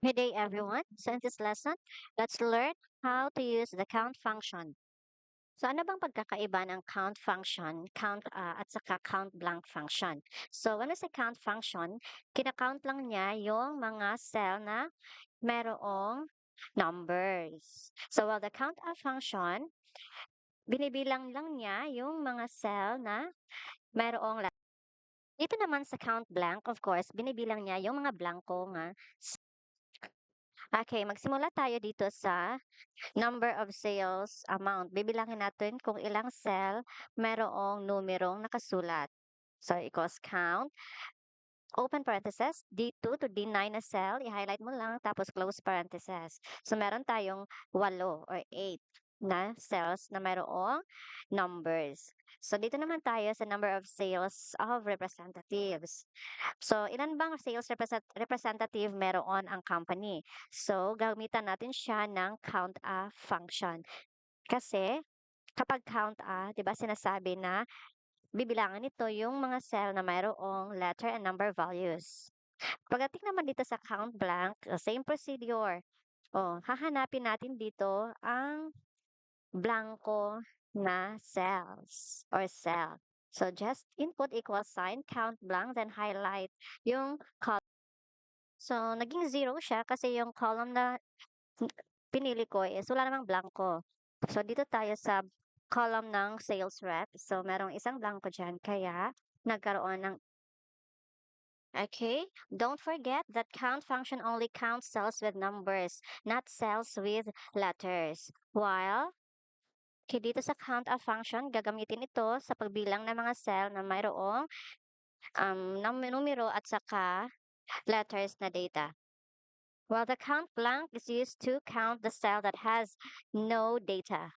Good day, everyone. So in this lesson, let's learn how to use the count function. So ano bang pagkakaiba ng count function, at saka count blank function? So when we say count function, kinakount lang niya yung mga cell na merong numbers. So while the count function, binibilang lang niya yung mga cell na merong dito naman sa count blank, of course, binibilang niya yung mga blanco nga. Okay, magsimula tayo dito sa number of sales amount. Bibilangin natin kung ilang cell merong numerong nakasulat. So, equals count, open parenthesis, D2 to D9 na cell, i-highlight mo lang, tapos close parenthesis. So, meron tayong 8 or 8 na cells na merong numbers. So, dito naman tayo sa number of sales of representatives. So, ilan bang sales representative meron ang company? So, gamitan natin siya ng count function. Kasi, kapag count 'di ba sinasabi na bibilangan nito yung mga cell na mayroong letter and number values. Pagdating naman dito sa count blank, same procedure. Hahanapin natin dito ang blanco na cells or cell. So, just input equal sign, count blank, then highlight yung column. So, naging zero siya kasi yung column na pinili ko is wala namang blanco. So, dito tayo sa column ng sales rep. So, merong isang blanco dyan. Kaya, nagkaroon ng okay? Don't forget that count function only counts cells with numbers, not cells with letters. While dito sa count function, gagamitin ito sa pagbilang ng mga cell na mayroong numero at saka letters na data. While the count blank is used to count the cell that has no data.